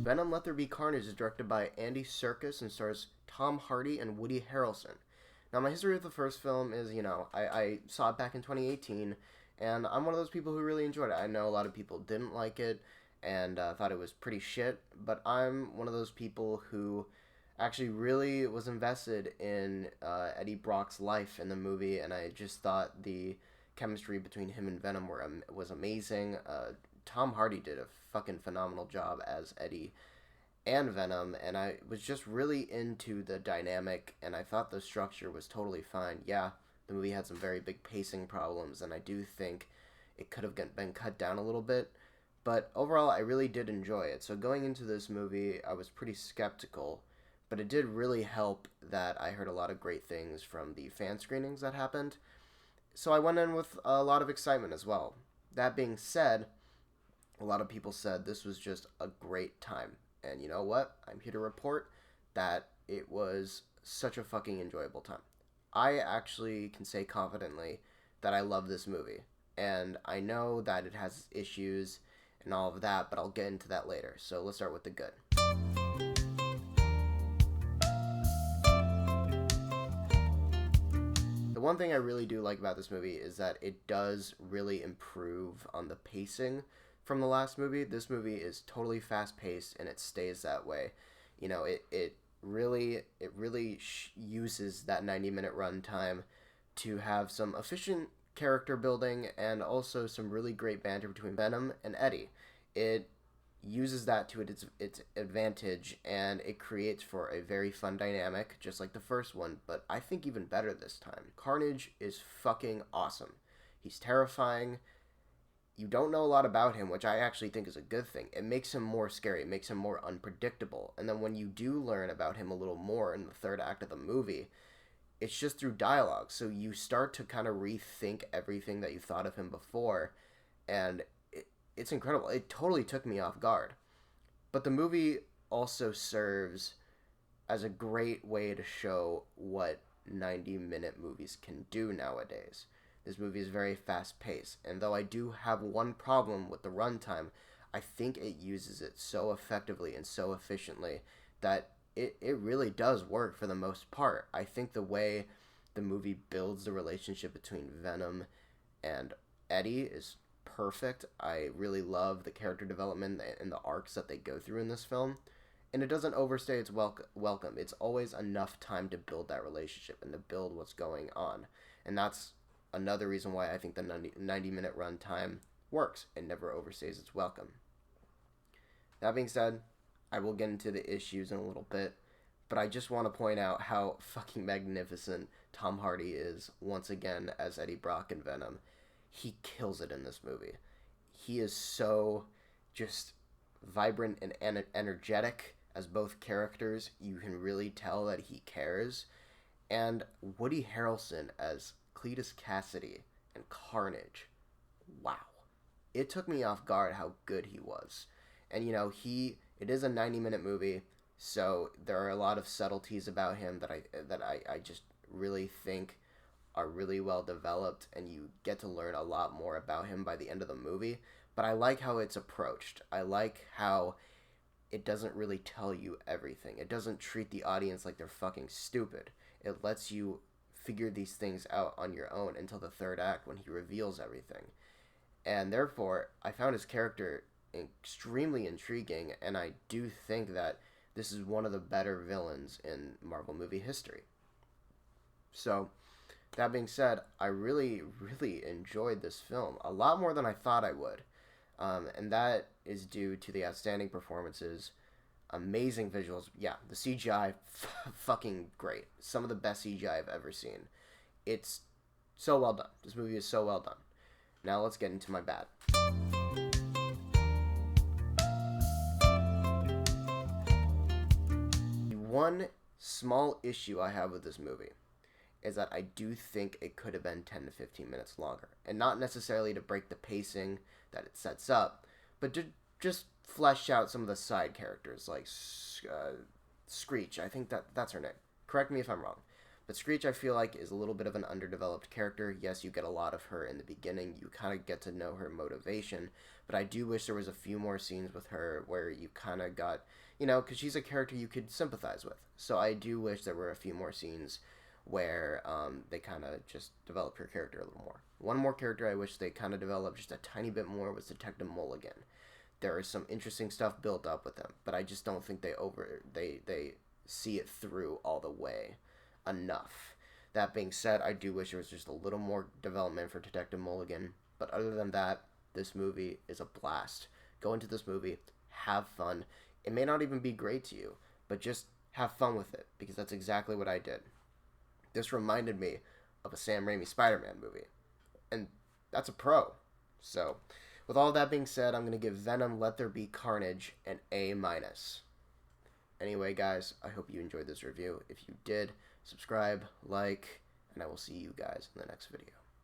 Venom Let There Be Carnage is directed by Andy Serkis and stars Tom Hardy and Woody Harrelson. Now, my history with the first film is, I saw it back in 2018, and I'm one of those people who really enjoyed it. I know a lot of people didn't like it and thought it was pretty shit, but I'm one of those people who actually really was invested in Eddie Brock's life in the movie, and I just thought the chemistry between him and Venom was amazing. Tom Hardy did a fucking phenomenal job as Eddie and Venom, and I was just really into the dynamic, and I thought the structure was totally fine. Yeah, the movie had some very big pacing problems, and I do think it could have been cut down a little bit, but overall, I really did enjoy it. So going into this movie, I was pretty skeptical, but it did really help that I heard a lot of great things from the fan screenings that happened, so I went in with a lot of excitement as well. That being said, a lot of people said this was just a great time. And you know what? I'm here to report that it was such a fucking enjoyable time. I actually can say confidently that I love this movie. And I know that it has issues and all of that, but I'll get into that later. So let's start with the good. The one thing I really do like about this movie is that it does really improve on the pacing from the last movie. This movie is totally fast paced and it stays that way. It really uses that 90-minute runtime to have some efficient character building and also some really great banter between Venom and Eddie. It uses that to its advantage, and it creates for a very fun dynamic, just like the first one, but I think even better this time. Carnage is fucking awesome. He's terrifying. You don't know a lot about him, which I actually think is a good thing. It makes him more scary. It makes him more unpredictable. And then when you do learn about him a little more in the third act of the movie, it's just through dialogue. So you start to kind of rethink everything that you thought of him before, and it's incredible. It totally took me off guard. But the movie also serves as a great way to show what 90-minute movies can do nowadays. This movie is very fast-paced, and though I do have one problem with the runtime, I think it uses it so effectively and so efficiently that it really does work for the most part. I think the way the movie builds the relationship between Venom and Eddie is perfect. I really love the character development and the arcs that they go through in this film, and it doesn't overstay its welcome. It's always enough time to build that relationship and to build what's going on, and that's another reason why I think the 90-minute runtime works and never overstays its welcome. That being said, I will get into the issues in a little bit, but I just want to point out how fucking magnificent Tom Hardy is once again as Eddie Brock and Venom. He kills it in this movie. He is so just vibrant and energetic as both characters. You can really tell that he cares. And Woody Harrelson as Cletus Cassidy and Carnage. Wow. It took me off guard how good he was. And it is a 90-minute movie, so there are a lot of subtleties about him that I just really think are really well developed, and you get to learn a lot more about him by the end of the movie. But I like how it's approached. I like how it doesn't really tell you everything. It doesn't treat the audience like they're fucking stupid. It lets you figure these things out on your own until the third act when he reveals everything. And therefore, I found his character extremely intriguing, and I do think that this is one of the better villains in Marvel movie history. So, that being said, I really, really enjoyed this film a lot more than I thought I would. And that is due to the outstanding performances, amazing visuals. Yeah, the CGI, fucking great. Some of the best CGI I've ever seen. It's so well done. This movie is so well done. Now let's get into my bad. One small issue I have with this movie is that I do think it could have been 10 to 15 minutes longer. And not necessarily to break the pacing that it sets up, but to just flesh out some of the side characters, like Screech. I think that's her name. Correct me if I'm wrong. But Screech, I feel like, is a little bit of an underdeveloped character. Yes, you get a lot of her in the beginning. You kind of get to know her motivation. But I do wish there was a few more scenes with her where you kind of got, because she's a character you could sympathize with. So I do wish there were a few more scenes where they kind of just develop her character a little more. One more character I wish they kind of developed just a tiny bit more was Detective Mulligan. There is some interesting stuff built up with him, but I just don't think they see it through all the way enough. That being said, I do wish there was just a little more development for Detective Mulligan. But other than that, this movie is a blast. Go into this movie, have fun. It may not even be great to you, but just have fun with it, because that's exactly what I did. This reminded me of a Sam Raimi Spider-Man movie, and that's a pro. So, with all that being said, I'm going to give Venom Let There Be Carnage an A-. Anyway, guys, I hope you enjoyed this review. If you did, subscribe, like, and I will see you guys in the next video.